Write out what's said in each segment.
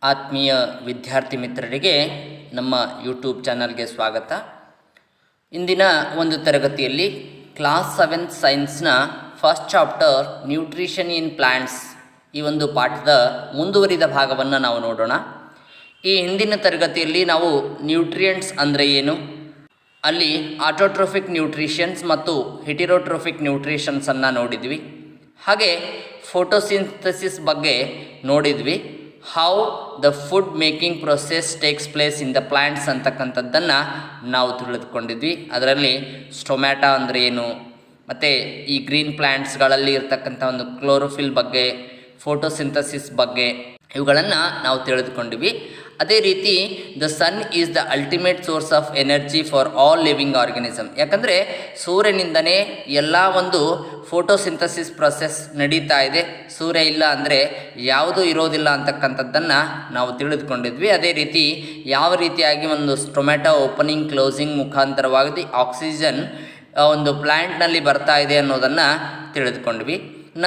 ಆತ್ಮೀಯ ವಿದ್ಯಾರ್ಥಿ ಮಿತ್ರರಿಗೆ ನಮ್ಮ ಯೂಟ್ಯೂಬ್ ಚಾನಲ್ಗೆ ಸ್ವಾಗತ. ಇಂದಿನ ಒಂದು ತರಗತಿಯಲ್ಲಿ ಕ್ಲಾಸ್ 7 ಸೈನ್ಸ್ನ first chapter nutrition in plants ಈ ಒಂದು ಪಾಠದ ಮುಂದುವರಿದ ಭಾಗವನ್ನು ನಾವು ನೋಡೋಣ. ಈ ಹಿಂದಿನ ತರಗತಿಯಲ್ಲಿ ನಾವು ನ್ಯೂಟ್ರಿಯೆಂಟ್ಸ್ ಅಂದರೆ ಏನು, ಅಲ್ಲಿ ಆಟೋಟ್ರೋಫಿಕ್ ನ್ಯೂಟ್ರಿಷನ್ಸ್ ಮತ್ತು ಹೆಟಿರೋಟ್ರೋಫಿಕ್ ನ್ಯೂಟ್ರಿಷನ್ಸನ್ನು ನೋಡಿದ್ವಿ. ಹಾಗೆ ಫೋಟೋಸಿಂಥಸಿಸ್ ಬಗ್ಗೆ ನೋಡಿದ್ವಿ. How the food making process takes place in the plants ಅಂತಕ್ಕಂಥದ್ದನ್ನು ನಾವು ತಿಳಿದುಕೊಂಡಿದ್ವಿ. ಅದರಲ್ಲಿ ಸ್ಟೊಮ್ಯಾಟಾ ಅಂದರೆ ಏನು, ಮತ್ತು ಈ ಗ್ರೀನ್ ಪ್ಲ್ಯಾಂಟ್ಸ್ಗಳಲ್ಲಿ ಇರ್ತಕ್ಕಂಥ ಒಂದು ಕ್ಲೋರೋಫಿಲ್ ಬಗ್ಗೆ, ಫೋಟೋಸಿಂಥಸಿಸ್ ಬಗ್ಗೆ ಇವುಗಳನ್ನು ನಾವು ತಿಳಿದುಕೊಂಡಿವಿ. ಅದೇ ರೀತಿ the sun is the ultimate source of energy for all living organism. ಯಾಕಂದರೆ ಸೂರ್ಯನಿಂದನೇ ಎಲ್ಲ ಒಂದು ಫೋಟೋಸಿಂಥಸಿಸ್ ಪ್ರೊಸೆಸ್ ನಡೀತಾ ಇದೆ. ಸೂರ್ಯ ಇಲ್ಲ ಅಂದರೆ ಯಾವುದೂ ಇರೋದಿಲ್ಲ ಅಂತಕ್ಕಂಥದ್ದನ್ನು ನಾವು ತಿಳಿದುಕೊಂಡಿದ್ವಿ. ಅದೇ ರೀತಿ ಯಾವ ರೀತಿಯಾಗಿ ಒಂದು ಸ್ಟೊಮ್ಯಾಟೊ ಓಪನಿಂಗ್ ಕ್ಲೋಸಿಂಗ್ ಮುಖಾಂತರವಾಗಿ ಆಕ್ಸಿಜನ್ ಒಂದು ಪ್ಲ್ಯಾಂಟ್ನಲ್ಲಿ ಬರ್ತಾ ಇದೆ ಅನ್ನೋದನ್ನು ತಿಳಿದುಕೊಂಡ್ವಿ.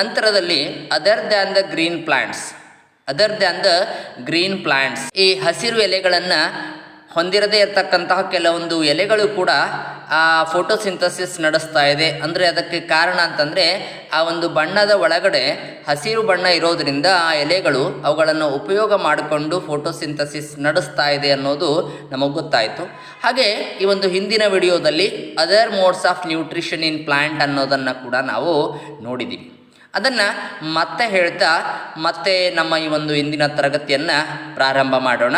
ನಂತರದಲ್ಲಿ other than the green plants ಈ ಹಸಿರು ಎಲೆಗಳನ್ನು ಹೊಂದಿರದೇ ಇರತಕ್ಕಂತಹ ಕೆಲವೊಂದು ಎಲೆಗಳು ಕೂಡ ಆ ಫೋಟೋಸಿಂಥಸಿಸ್ ನಡೆಸ್ತಾ ಇದೆ. ಅಂದರೆ ಅದಕ್ಕೆ ಕಾರಣ ಅಂತಂದರೆ ಆ ಒಂದು ಬಣ್ಣದ ಒಳಗಡೆ ಹಸಿರು ಬಣ್ಣ ಇರೋದರಿಂದ ಆ ಎಲೆಗಳು ಅವುಗಳನ್ನು ಉಪಯೋಗ ಮಾಡಿಕೊಂಡು ಫೋಟೋಸಿಂಥಸಿಸ್ ನಡೆಸ್ತಾ ಇದೆ ಅನ್ನೋದು ನಮಗೆ ಗೊತ್ತಾಯಿತು. ಹಾಗೆ ಈ ಒಂದು ಹಿಂದಿನ ವಿಡಿಯೋದಲ್ಲಿ other modes of nutrition in plant ಅನ್ನೋದನ್ನು ಕೂಡ ನಾವು ನೋಡಿದ್ದೀವಿ. ಅದನ್ನು ಮತ್ತೆ ಹೇಳ್ತಾ ಮತ್ತೆ ನಮ್ಮ ಈ ಒಂದು ಇಂದಿನ ತರಗತಿಯನ್ನು ಪ್ರಾರಂಭ ಮಾಡೋಣ.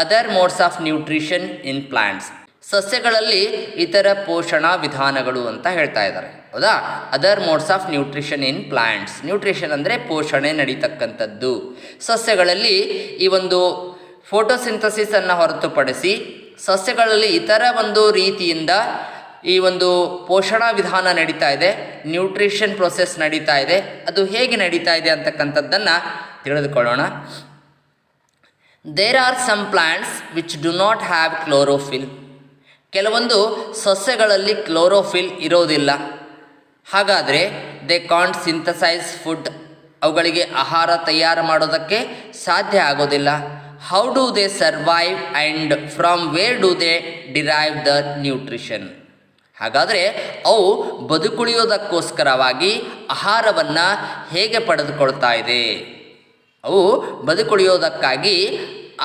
Other modes of nutrition in plants, ಸಸ್ಯಗಳಲ್ಲಿ ಇತರ ಪೋಷಣಾ ವಿಧಾನಗಳು ಅಂತ ಹೇಳ್ತಾ ಇದ್ದಾರೆ, ಹೌದಾ? Other modes of nutrition in plants, nutrition ಅಂದರೆ ಪೋಷಣೆ ನಡೀತಕ್ಕಂಥದ್ದು. ಸಸ್ಯಗಳಲ್ಲಿ ಈ ಒಂದು ಫೋಟೋಸಿಂಥಸಿಸನ್ನು ಹೊರತುಪಡಿಸಿ ಸಸ್ಯಗಳಲ್ಲಿ ಇತರ ಒಂದು ರೀತಿಯಿಂದ ಈ ಒಂದು ಪೋಷಣಾ ವಿಧಾನ ನಡೀತಾ ಇದೆ, ನ್ಯೂಟ್ರಿಷನ್ ಪ್ರೊಸೆಸ್ ನಡೀತಾ ಇದೆ. ಅದು ಹೇಗೆ ನಡೀತಾ ಇದೆ ಅಂತಕ್ಕಂಥದ್ದನ್ನು ತಿಳಿದುಕೊಳ್ಳೋಣ. There are some plants which do not have chlorophyll. ಕೆಲವೊಂದು ಸಸ್ಯಗಳಲ್ಲಿ ಕ್ಲೋರೋಫಿಲ್ ಇರೋದಿಲ್ಲ. ಹಾಗಾದರೆ ದೇ ಕಾಂಟ್ ಸಿಂಥಸೈಸ್ ಫುಡ್, ಅವುಗಳಿಗೆ ಆಹಾರ ತಯಾರು ಮಾಡೋದಕ್ಕೆ ಸಾಧ್ಯ ಆಗೋದಿಲ್ಲ. How do they survive and from where do they derive the nutrition. ಹಾಗಾದರೆ ಅವು ಬದುಕುಳಿಯೋದಕ್ಕೋಸ್ಕರವಾಗಿ ಆಹಾರವನ್ನು ಹೇಗೆ ಪಡೆದುಕೊಳ್ತಾ ಇದೆ, ಅವು ಬದುಕುಳಿಯೋದಕ್ಕಾಗಿ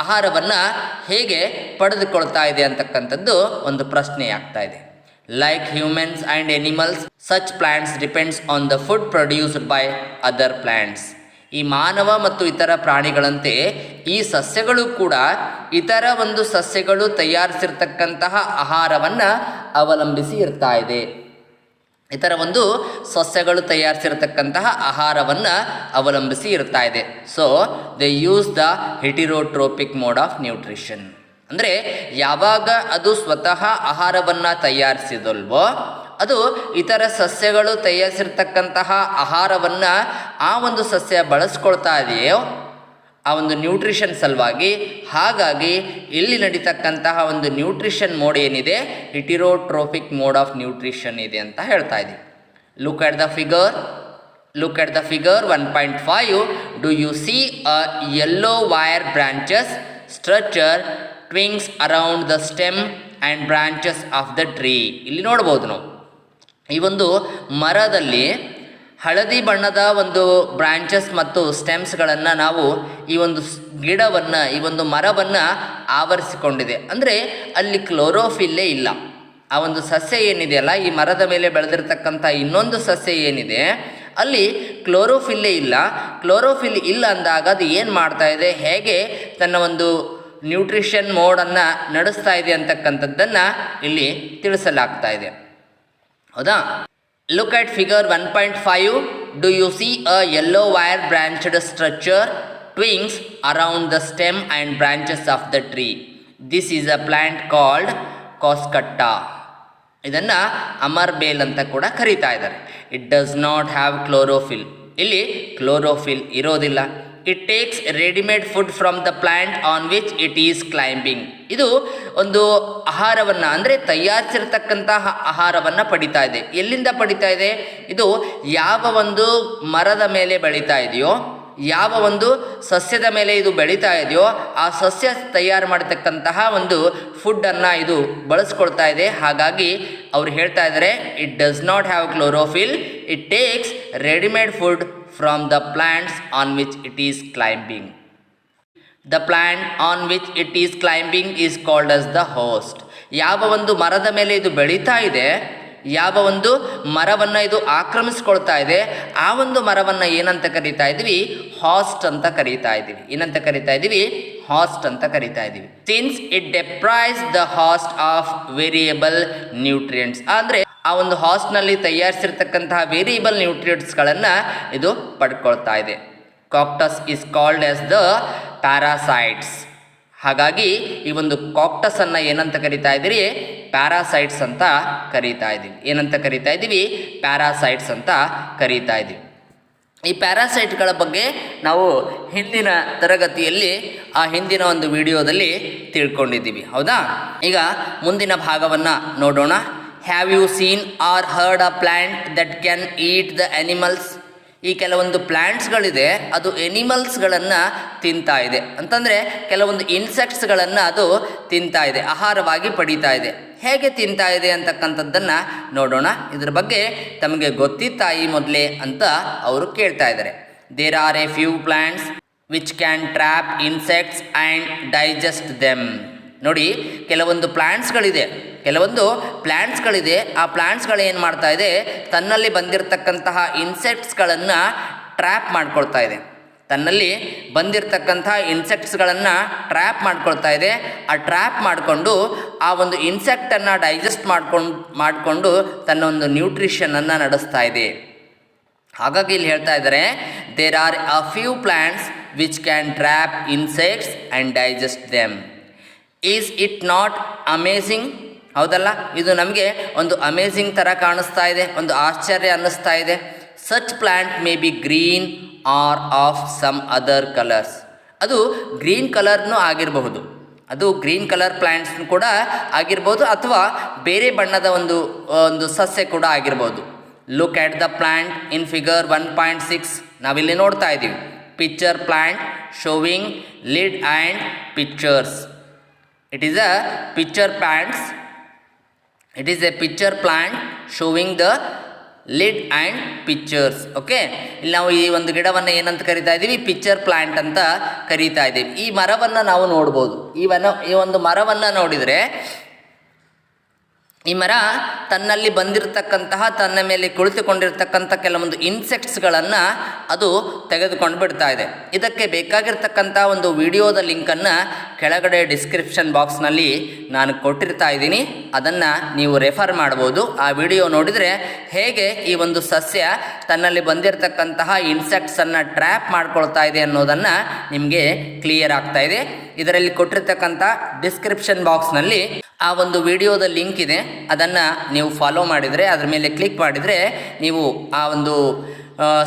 ಆಹಾರವನ್ನು ಹೇಗೆ ಪಡೆದುಕೊಳ್ತಾ ಇದೆ ಅಂತಕ್ಕಂಥದ್ದು ಒಂದು ಪ್ರಶ್ನೆ ಆಗ್ತಾ ಇದೆ. Like humans and animals, such plants depends on the food produced by other plants. ಈ ಮಾನವ ಮತ್ತು ಇತರ ಪ್ರಾಣಿಗಳಂತೆ ಈ ಸಸ್ಯಗಳು ಕೂಡ ಇತರ ಒಂದು ಸಸ್ಯಗಳು ತಯಾರಿಸಿರ್ತಕ್ಕಂತಹ ಆಹಾರವನ್ನು ಅವಲಂಬಿಸಿ ಇರ್ತಾ ಇದೆ. ಇತರ ಒಂದು ಸಸ್ಯಗಳು ತಯಾರಿಸಿರ್ತಕ್ಕಂತಹ ಆಹಾರವನ್ನು ಅವಲಂಬಿಸಿ ಇರ್ತಾ ಇದೆ. So they use the heterotrophic mode of nutrition. ಅಂದರೆ ಯಾವಾಗ ಅದು ಸ್ವತಃ ಆಹಾರವನ್ನು ತಯಾರಿಸಿದಲ್ವೋ, ಅದು ಇತರ ಸಸ್ಯಗಳು ತಯಾರಿಸಿರ್ತಕ್ಕಂತಹ ಆಹಾರವನ್ನು ಆ ಒಂದು ಸಸ್ಯ ಬಳಸ್ಕೊಳ್ತಾ ಇದೆಯೋ ಆ ಒಂದು ನ್ಯೂಟ್ರಿಷನ್ ಸಲುವಾಗಿ. ಹಾಗಾಗಿ ಇಲ್ಲಿ ನಡೀತಕ್ಕಂತಹ ಒಂದು ನ್ಯೂಟ್ರಿಷನ್ ಮೋಡ್ ಏನಿದೆ, ಹೆಟಿರೋಟ್ರೋಪಿಕ್ ಮೋಡ್ ಆಫ್ ನ್ಯೂಟ್ರಿಷನ್ ಇದೆ ಅಂತ ಹೇಳ್ತಾ ಇದ್ದೀವಿ. Look at the figure 1.5. Do you see a yellow wire branches structure twines around the stem and branches of the tree. ಇಲ್ಲಿ ನೋಡ್ಬೋದು ನಾವು ಈ ಒಂದು ಮರದಲ್ಲಿ ಹಳದಿ ಬಣ್ಣದ ಒಂದು ಬ್ರಾಂಚಸ್ ಮತ್ತು ಸ್ಟೆಮ್ಸ್ಗಳನ್ನು ನಾವು ಈ ಒಂದು ಗಿಡವನ್ನು, ಈ ಒಂದು ಮರವನ್ನು ಆವರಿಸಿಕೊಂಡಿದೆ. ಅಂದರೆ ಅಲ್ಲಿ ಕ್ಲೋರೋಫಿಲ್ಲೇ ಇಲ್ಲ. ಆ ಒಂದು ಸಸ್ಯ ಏನಿದೆಯಲ್ಲ, ಈ ಮರದ ಮೇಲೆ ಬೆಳೆದಿರ್ತಕ್ಕಂಥ ಇನ್ನೊಂದು ಸಸ್ಯ ಏನಿದೆ ಅಲ್ಲಿ ಕ್ಲೋರೋಫಿಲ್ಲೇ ಇಲ್ಲ. ಕ್ಲೋರೋಫಿಲ್ ಇಲ್ಲ ಅಂದಾಗ ಅದು ಏನು ಮಾಡ್ತಾ ಇದೆ, ಹೇಗೆ ತನ್ನ ಒಂದು ನ್ಯೂಟ್ರಿಷನ್ ಮೋಡನ್ನು ನಡೆಸ್ತಾ ಇದೆ ಅಂತಕ್ಕಂಥದ್ದನ್ನು ಇಲ್ಲಿ ತಿಳಿಸಲಾಗ್ತಾ ಇದೆ, ಹೌದಾ? Look at figure 1.5. Do you see a yellow wire branched structure twings around the stem and branches of the tree? This is a plant called Coscatta. ಇದನ್ನು ಅಮರ್ಬೇಲ್ ಅಂತ ಕೂಡ ಕರೀತಾ ಇದ್ದಾರೆ. It does not have chlorophyll. ಇಲ್ಲಿ chlorophyll ಇರೋದಿಲ್ಲ. It takes readymade food from the plant on which it is climbing. ಇದು ಒಂದು ಆಹಾರವನ್ನು, ಅಂದರೆ ತಯಾರಿಸಿರ್ತಕ್ಕಂತಹ ಆಹಾರವನ್ನು ಪಡಿತಾ ಇದೆ. ಎಲ್ಲಿಂದ ಪಡಿತಾ ಇದೆ? ಇದು ಯಾವ ಒಂದು ಮರದ ಮೇಲೆ ಬೆಳೀತಾ ಇದೆಯೋ ಯಾವ ಒಂದು ಸಸ್ಯದ ಮೇಲೆ ಇದು ಬೆಳೀತಾ ಇದೆಯೋ ಆ ಸಸ್ಯ ತಯಾರು ಮಾಡತಕ್ಕಂತಹ ಒಂದು ಫುಡ್ಡನ್ನು ಇದು ಬಳಸ್ಕೊಳ್ತಾ ಇದೆ. ಹಾಗಾಗಿ ಅವ್ರು ಹೇಳ್ತಾ ಇದ್ದಾರೆ, it does not have chlorophyll, it takes readymade food from the plants on which it is climbing. The plant on which it is climbing is called as the host. ಯಾವ ಒಂದು ಮರದ ಮೇಲೆ ಇದು ಬೆಳೀತಾ ಇದೆ, ಯಾವ ಒಂದು ಮರವನ್ನು ಇದು ಆಕ್ರಮಿಸ್ಕೊಳ್ತಾ ಇದೆ, ಆ ಒಂದು ಮರವನ್ನು ಏನಂತ ಕರಿತಾ ಇದ್ದೀವಿ? ಹಾಸ್ಟ್ ಅಂತ ಕರೀತಾ ಇದ್ದೀವಿ. ಏನಂತ ಕರಿತಾ ಇದ್ದೀವಿ? ಹಾಸ್ಟ್ ಅಂತ ಕರಿತಾ ಇದ್ದೀವಿ. Since it deprives the host of variable nutrients, ಅಂದರೆ ಆ ಒಂದು ಹಾಸ್ಟ್ನಲ್ಲಿ ತಯಾರಿಸಿರ್ತಕ್ಕಂತಹ ವೇರಿಯಬಲ್ ನ್ಯೂಟ್ರಿಯೆಂಟ್ಸ್ಗಳನ್ನು ಇದು ಪಡ್ಕೊಳ್ತಾ ಇದೆ. Cactus is called as the parasites. ಹಾಗಾಗಿ ಈ ಒಂದು ಕಾಕ್ಟಸನ್ನು ಏನಂತ ಕರಿತಾ ಇದ್ದೀರಿ? ಪ್ಯಾರಾಸೈಟ್ಸ್ ಅಂತ ಕರೀತಾ ಇದ್ದೀವಿ. ಏನಂತ ಕರಿತಾ ಇದ್ದೀವಿ? ಪ್ಯಾರಾಸೈಟ್ಸ್ ಅಂತ ಕರೀತಾ ಇದ್ದೀವಿ. ಈ ಪ್ಯಾರಾಸೈಟ್ಗಳ ಬಗ್ಗೆ ನಾವು ಹಿಂದಿನ ತರಗತಿಯಲ್ಲಿ ಆ ಹಿಂದಿನ ಒಂದು ವಿಡಿಯೋದಲ್ಲಿ ತಿಳ್ಕೊಂಡಿದ್ದೀವಿ, ಹೌದಾ? ಈಗ ಮುಂದಿನ ಭಾಗವನ್ನು ನೋಡೋಣ. Have you seen or heard a plant that can eat the animals? ಈ ಕೆಲವೊಂದು ಪ್ಲ್ಯಾಂಟ್ಸ್ಗಳಿದೆ, ಅದು ಎನಿಮಲ್ಸ್ಗಳನ್ನು ತಿಂತಾ ಇದೆ. ಅಂತಂದರೆ ಕೆಲವೊಂದು ಇನ್ಸೆಕ್ಟ್ಸ್ಗಳನ್ನು ಅದು ತಿಂತಾ ಇದೆ, ಆಹಾರವಾಗಿ ಪಡೀತಾ ಇದೆ. ಹೇಗೆ ತಿಂತಾ ಇದೆ ಅಂತಕ್ಕಂಥದ್ದನ್ನು ನೋಡೋಣ. ಇದ್ರ ಬಗ್ಗೆ ತಮಗೆ ಗೊತ್ತಿತ್ತಾ ಈ ಮೊದಲೇ ಅಂತ ಅವರು ಕೇಳ್ತಾ ಇದ್ದಾರೆ. There are a few plants which can trap insects and digest them. ನೋಡಿ, ಕೆಲವೊಂದು ಪ್ಲ್ಯಾಂಟ್ಸ್ಗಳಿದೆ, ಆ ಪ್ಲ್ಯಾಂಟ್ಸ್ಗಳು ಏನು ಮಾಡ್ತಾ ಇದೆ? ತನ್ನಲ್ಲಿ ಬಂದಿರತಕ್ಕಂತಹ ಇನ್ಸೆಕ್ಟ್ಸ್ಗಳನ್ನು ಟ್ರ್ಯಾಪ್ ಮಾಡ್ಕೊಳ್ತಾ ಇದೆ. ಆ ಟ್ರ್ಯಾಪ್ ಮಾಡಿಕೊಂಡು ಆ ಒಂದು ಇನ್ಸೆಕ್ಟನ್ನು ಡೈಜೆಸ್ಟ್ ಮಾಡಿಕೊಂಡು ತನ್ನ ಒಂದು ನ್ಯೂಟ್ರಿಷನನ್ನು ನಡೆಸ್ತಾ ಇದೆ. ಹಾಗಾಗಿ ಇಲ್ಲಿ ಹೇಳ್ತಾ ಇದ್ದಾರೆ, there are a few plants which can trap insects and digest them. Is it not amazing? ಹೌದಲ್ಲ, ಇದು ನಮಗೆ ಒಂದು ಅಮೇಝಿಂಗ್ ಥರ ಕಾಣಿಸ್ತಾ ಇದೆ, ಒಂದು ಆಶ್ಚರ್ಯ ಅನ್ನಿಸ್ತಾ ಇದೆ. Such plant may be green or of some other colours. ಅದು ಗ್ರೀನ್ ಕಲರ್ನೂ ಆಗಿರಬಹುದು, ಅದು ಗ್ರೀನ್ ಕಲರ್ ಪ್ಲ್ಯಾಂಟ್ಸ್ ಕೂಡ ಆಗಿರ್ಬೋದು, ಅಥವಾ ಬೇರೆ ಬಣ್ಣದ ಒಂದು ಸಸ್ಯ ಕೂಡ ಆಗಿರ್ಬೋದು. Look at the plant in figure 1.6. ನಾವಿಲ್ಲಿ ನೋಡ್ತಾ ಇದ್ದೀವಿ, picture plant showing lid and pictures. It is a picture plant showing the lid and pictures. Okay, ಇಲ್ಲಿ ನಾವು ಈ ಒಂದು ಗಿಡವನ್ನು ಏನಂತ ಕರಿತಾ ಇದ್ದೀವಿ? ಪಿಕ್ಚರ್ ಪ್ಲ್ಯಾಂಟ್ ಅಂತ ಕರೀತಾ ಇದ್ದೀವಿ. ಈ ಮರವನ್ನು ನಾವು ನೋಡ್ಬೋದು. ಈ ಒಂದು ಮರವನ್ನು ನೋಡಿದರೆ, ಈ ಮರ ತನ್ನಲ್ಲಿ ಬಂದಿರತಕ್ಕಂತಹ, ತನ್ನ ಮೇಲೆ ಕುಳಿತುಕೊಂಡಿರ್ತಕ್ಕಂಥ ಕೆಲವೊಂದು ಇನ್ಸೆಕ್ಟ್ಸ್ಗಳನ್ನು ಅದು ತೆಗೆದುಕೊಂಡು ಬಿಡ್ತಾ ಇದೆ. ಇದಕ್ಕೆ ಬೇಕಾಗಿರ್ತಕ್ಕಂಥ ಒಂದು ವಿಡಿಯೋದ ಲಿಂಕನ್ನು ಕೆಳಗಡೆ ಡಿಸ್ಕ್ರಿಪ್ಷನ್ ಬಾಕ್ಸ್ನಲ್ಲಿ ನಾನು ಕೊಟ್ಟಿರ್ತಾ ಇದ್ದೀನಿ, ಅದನ್ನು ನೀವು ರೆಫರ್ ಮಾಡ್ಬೋದು. ಆ ವಿಡಿಯೋ ನೋಡಿದರೆ ಹೇಗೆ ಈ ಒಂದು ಸಸ್ಯ ತನ್ನಲ್ಲಿ ಬಂದಿರತಕ್ಕಂತಹ ಇನ್ಸೆಕ್ಟ್ಸನ್ನು ಟ್ರ್ಯಾಪ್ ಮಾಡ್ಕೊಳ್ತಾ ಇದೆ ಅನ್ನೋದನ್ನು ನಿಮಗೆ ಕ್ಲಿಯರ್ ಆಗ್ತಾ ಇದೆ. ಇದರಲ್ಲಿ ಕೊಟ್ಟಿರ್ತಕ್ಕಂಥ ಡಿಸ್ಕ್ರಿಪ್ಷನ್ ಬಾಕ್ಸ್ನಲ್ಲಿ ಆ ಒಂದು ವಿಡಿಯೋದ ಲಿಂಕ್ ಇದೆ, ಅದನ್ನು ನೀವು ಫಾಲೋ ಮಾಡಿದರೆ, ಅದರ ಮೇಲೆ ಕ್ಲಿಕ್ ಮಾಡಿದರೆ ನೀವು ಆ ಒಂದು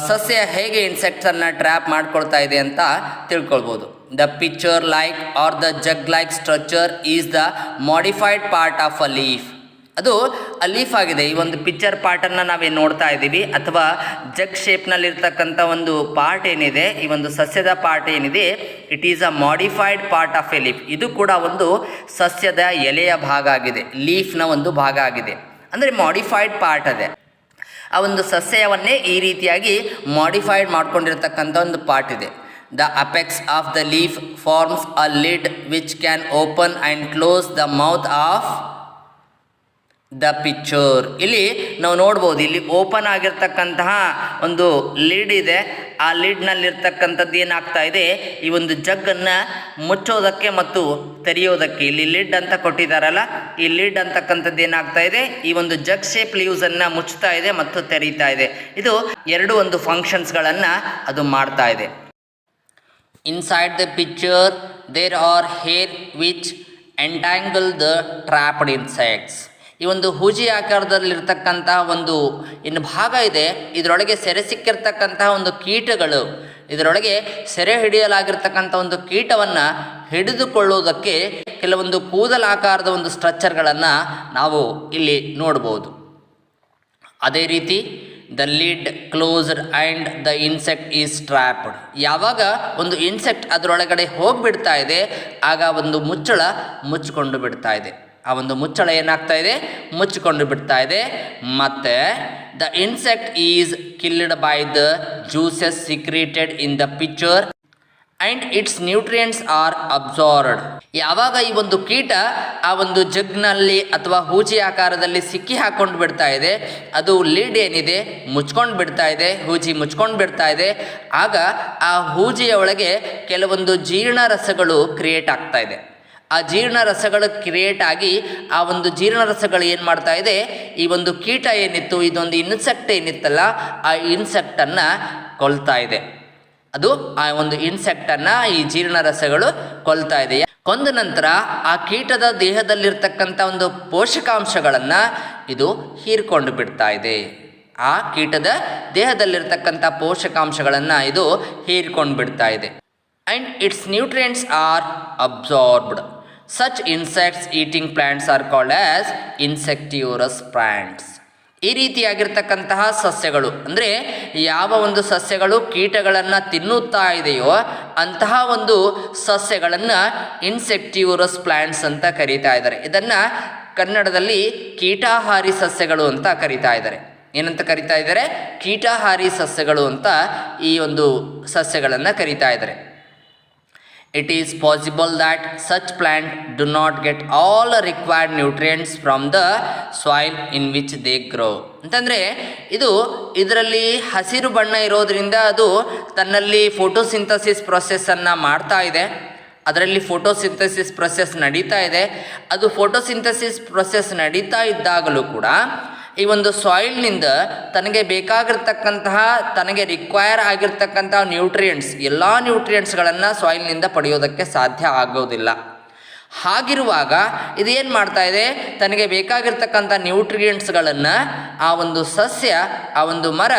ಸಸ್ಯ ಹೇಗೆ ಇನ್ಸೆಕ್ಟ್ಸನ್ನು ಟ್ರ್ಯಾಪ್ ಮಾಡ್ಕೊಳ್ತಾ ಇದೆ ಅಂತ ತಿಳ್ಕೊಳ್ಬೋದು. The picture like are the jug like structure is the modified part of a leaf. ಅದು ಲೀಫ್ ಆಗಿದೆ. ಈ ಒಂದು ಪಿಕ್ಚರ್ ಪಾರ್ಟನ್ನು ನಾವೇನು ನೋಡ್ತಾ ಇದ್ದೀವಿ, ಅಥವಾ ಜಗ್ ಶೇಪ್ನಲ್ಲಿರ್ತಕ್ಕಂಥ ಒಂದು ಪಾರ್ಟ್ ಏನಿದೆ, ಈ ಒಂದು ಸಸ್ಯದ ಪಾರ್ಟ್ ಏನಿದೆ, it is a modified part of A leaf. ಇದು ಕೂಡ ಒಂದು ಸಸ್ಯದ ಎಲೆಯ ಭಾಗ ಆಗಿದೆ, ಲೀಫ್ನ ಒಂದು ಭಾಗ ಆಗಿದೆ, ಅಂದರೆ ಮಾಡಿಫೈಡ್ ಪಾರ್ಟ್ ಅದೇ. ಆ ಒಂದು ಸಸ್ಯವನ್ನೇ ಈ ರೀತಿಯಾಗಿ ಮಾಡಿಫೈಡ್ ಮಾಡ್ಕೊಂಡಿರ್ತಕ್ಕಂಥ ಒಂದು ಪಾರ್ಟ್ ಇದೆ. The apex of the leaf forms a lid which can open and close the mouth of the picture. ಇಲ್ಲಿ ನಾವು ನೋಡ್ಬೋದು, ಇಲ್ಲಿ ಓಪನ್ ಆಗಿರ್ತಕ್ಕಂತಹ ಒಂದು ಲಿಡ್ ಇದೆ. ಆ ಲಿಡ್ನಲ್ಲಿರ್ತಕ್ಕಂಥದ್ದು ಏನಾಗ್ತಾ ಇದೆ? ಈ ಒಂದು ಜಗ್ಗನ್ನು ಮುಚ್ಚೋದಕ್ಕೆ ಮತ್ತು ತೆರೆಯೋದಕ್ಕೆ ಇಲ್ಲಿ ಲಿಡ್ ಅಂತ ಕೊಟ್ಟಿದ್ದಾರಲ್ಲ, ಈ ಲಿಡ್ ಅಂತಕ್ಕಂಥದ್ದು ಏನಾಗ್ತಾ ಇದೆ? ಈ ಒಂದು ಜಗ್ ಶೇಪ್ ಲೀವ್ಸನ್ನು ಮುಚ್ತಾ ಇದೆ ಮತ್ತು ತೆರೀತಾ ಇದೆ. ಇದು ಎರಡು ಒಂದು ಫಂಕ್ಷನ್ಸ್ಗಳನ್ನು ಅದು ಮಾಡ್ತಾ ಇದೆ. Inside the pitcher there are hair which entangle the trapped insects. ಈ ಒಂದು ಹೂಜಿ ಆಕಾರದಲ್ಲಿರ್ತಕ್ಕಂಥ ಒಂದು ಇನ್ನು ಭಾಗ ಇದೆ, ಇದರೊಳಗೆ ಸೆರೆ ಸಿಕ್ಕಿರ್ತಕ್ಕಂತಹ ಒಂದು ಕೀಟಗಳು, ಇದರೊಳಗೆ ಸೆರೆ ಹಿಡಿಯಲಾಗಿರ್ತಕ್ಕಂಥ ಒಂದು ಕೀಟವನ್ನು ಹಿಡಿದುಕೊಳ್ಳುವುದಕ್ಕೆ ಕೆಲವೊಂದು ಕೂದಲಾಕಾರದ ಒಂದು ಸ್ಟ್ರಕ್ಚರ್ಗಳನ್ನು ನಾವು ಇಲ್ಲಿ ನೋಡ್ಬೋದು. ಅದೇ ರೀತಿ the lid closed and the insect is trapped. ಯಾವಾಗ ಒಂದು ಇನ್ಸೆಕ್ಟ್ ಅದರೊಳಗಡೆ ಹೋಗಿಬಿಡ್ತಾ ಇದೆ ಆಗ ಒಂದು ಮುಚ್ಚಳ ಮುಚ್ಚಿಕೊಂಡು ಬಿಡ್ತಾ ಇದೆ. ಆ ಒಂದು ಮುಚ್ಚಳ ಏನಾಗ್ತಾ ಇದೆ, ಮುಚ್ಚಿಕೊಂಡು ಬಿಡ್ತಾ ಇದೆ. ಮತ್ತು the insect is killed by the juices secreted in the pitcher and its nutrients are absorbed. ಯಾವಾಗ ಈ ಒಂದು ಕೀಟ ಆ ಒಂದು ಜಗ್ನಲ್ಲಿ ಅಥವಾ ಹೂಜಿ ಆಕಾರದಲ್ಲಿ ಸಿಕ್ಕಿ ಹಾಕ್ಕೊಂಡು ಬಿಡ್ತಾ ಇದೆ, ಅದು ಲಿಡ್ ಏನಿದೆ ಮುಚ್ಕೊಂಡು ಬಿಡ್ತಾ ಇದೆ, ಹೂಜಿ ಮುಚ್ಕೊಂಡು ಬಿಡ್ತಾ ಇದೆ, ಆಗ ಆ ಹೂಜಿಯ ಒಳಗೆ ಕೆಲವೊಂದು ಜೀರ್ಣರಸಗಳು ಕ್ರಿಯೇಟ್ ಆಗ್ತಾ ಇದೆ. ಆ ಜೀರ್ಣರಸಗಳು ಕ್ರಿಯೇಟ್ ಆಗಿ ಆ ಒಂದು ಜೀರ್ಣರಸಗಳು ಏನು ಮಾಡ್ತಾ ಇದೆ, ಈ ಒಂದು ಕೀಟ ಏನಿತ್ತು, ಇದೊಂದು ಇನ್ಸೆಕ್ಟ್ ಏನಿತ್ತಲ್ಲ, ಆ ಇನ್ಸೆಕ್ಟನ್ನು ಕೊಲ್ತಾ ಇದೆ. ಅದು ಆ ಒಂದು ಇನ್ಸೆಕ್ಟನ್ನು ಈ ಜೀರ್ಣರಸಗಳು ಕೊಲ್ತಾ ಇದೆ. ಕೊಂದ ನಂತರ ಆ ಕೀಟದ ದೇಹದಲ್ಲಿರ್ತಕ್ಕಂಥ ಒಂದು ಪೋಷಕಾಂಶಗಳನ್ನು ಇದು ಹೀರ್ಕೊಂಡು ಬಿಡ್ತಾ ಇದೆ. ಆ ಕೀಟದ ದೇಹದಲ್ಲಿರ್ತಕ್ಕಂಥ ಪೋಷಕಾಂಶಗಳನ್ನು ಇದು ಹೀರ್ಕೊಂಡು ಬಿಡ್ತಾ ಇದೆ. And its nutrients are absorbed. Such insects eating plants are called as insectivorous plants. ಈ ರೀತಿಯಾಗಿರ್ತಕ್ಕಂತಹ ಸಸ್ಯಗಳು ಅಂದರೆ ಯಾವ ಒಂದು ಸಸ್ಯಗಳು ಕೀಟಗಳನ್ನು ತಿನ್ನುತ್ತಾ ಇದೆಯೋ ಅಂತಹ ಒಂದು ಸಸ್ಯಗಳನ್ನು ಇನ್ಸೆಕ್ಟಿವರಸ್ ಪ್ಲ್ಯಾಂಟ್ಸ್ ಅಂತ ಕರೀತಾ ಇದ್ದಾರೆ. ಇದನ್ನು ಕನ್ನಡದಲ್ಲಿ ಕೀಟಾಹಾರಿ ಸಸ್ಯಗಳು ಅಂತ ಕರೀತಾ ಇದ್ದಾರೆ. ಏನಂತ ಕರೀತಾ ಇದ್ದಾರೆ? ಕೀಟಾಹಾರಿ ಸಸ್ಯಗಳು ಅಂತ ಈ ಒಂದು ಸಸ್ಯಗಳನ್ನು ಕರೀತಾ ಇದ್ದಾರೆ. It is possible that such plant do not get all required nutrients from the soil in which they grow. ಅಂತಂದರೆ ಇದರಲ್ಲಿ ಹಸಿರು ಬಣ್ಣ ಇರೋದರಿಂದ ಅದು ತನ್ನಲ್ಲಿ ಫೋಟೋಸಿಂಥಸಿಸ್ ಪ್ರೊಸೆಸ್ಸನ್ನು ಮಾಡ್ತಾ ಇದೆ. ಅದರಲ್ಲಿ ಫೋಟೋಸಿಂಥಸಿಸ್ ಪ್ರೊಸೆಸ್ ನಡೀತಾ ಇದೆ. ಅದು ಫೋಟೋಸಿಂಥಸಿಸ್ ಪ್ರೊಸೆಸ್ ನಡೀತಾ ಇದ್ದಾಗಲೂ ಕೂಡ ಈ ಒಂದು ಸಾಯಿಲ್ನಿಂದ ತನಗೆ ಬೇಕಾಗಿರ್ತಕ್ಕಂತಹ, ತನಗೆ ರಿಕ್ವೈರ್ ಆಗಿರ್ತಕ್ಕಂತಹ ನ್ಯೂಟ್ರಿಯೆಂಟ್ಸ್, ಎಲ್ಲ ನ್ಯೂಟ್ರಿಯೆಂಟ್ಸ್ಗಳನ್ನು ಸಾಯಿಲ್ನಿಂದ ಪಡೆಯೋದಕ್ಕೆ ಸಾಧ್ಯ ಆಗೋದಿಲ್ಲ. ಹಾಗಿರುವಾಗ ಇದೇನು ಮಾಡ್ತಾ ಇದೆ, ತನಗೆ ಬೇಕಾಗಿರ್ತಕ್ಕಂಥ ನ್ಯೂಟ್ರಿಯೆಂಟ್ಸ್ಗಳನ್ನು ಆ ಒಂದು ಸಸ್ಯ, ಆ ಒಂದು ಮರ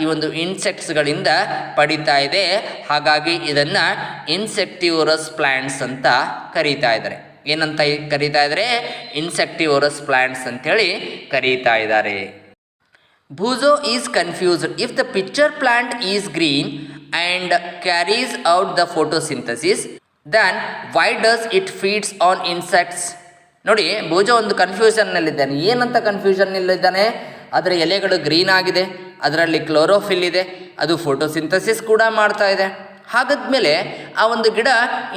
ಈ ಒಂದು ಇನ್ಸೆಕ್ಟ್ಸ್ಗಳಿಂದ ಪಡಿತಾ ಇದೆ. ಹಾಗಾಗಿ ಇದನ್ನು ಇನ್ಸೆಕ್ಟಿವರಸ್ ಪ್ಲ್ಯಾಂಟ್ಸ್ ಅಂತ ಕರೀತಾ ಇದ್ದಾರೆ. ಏನಂತ ಕರೀತಾ ಇದ್ದಾರೆ? ಇನ್ಸೆಕ್ಟಿವರಸ್ ಪ್ಲ್ಯಾಂಟ್ಸ್ ಅಂಥೇಳಿ ಕರೀತಾ ಇದ್ದಾರೆ. Boojho is confused. If the pitcher plant is green and carries out the photosynthesis then why does it feeds on insects. ನೋಡಿ, ಬೂಜೋ ಒಂದು ಕನ್ಫ್ಯೂಷನ್ನಲ್ಲಿದ್ದಾನೆ. ಏನಂತ ಕನ್ಫ್ಯೂಷನ್ನಲ್ಲಿದ್ದಾನೆ? ಅದರ ಎಲೆಗಳು ಗ್ರೀನ್ ಆಗಿದೆ, ಅದರಲ್ಲಿ ಕ್ಲೋರೋಫಿಲ್ ಇದೆ, ಅದು ಫೋಟೋಸಿಂಥಸಿಸ್ ಕೂಡ ಮಾಡ್ತಾ ಇದೆ. ಹಾಗಾದ್ಮೇಲೆ ಆ ಒಂದು ಗಿಡ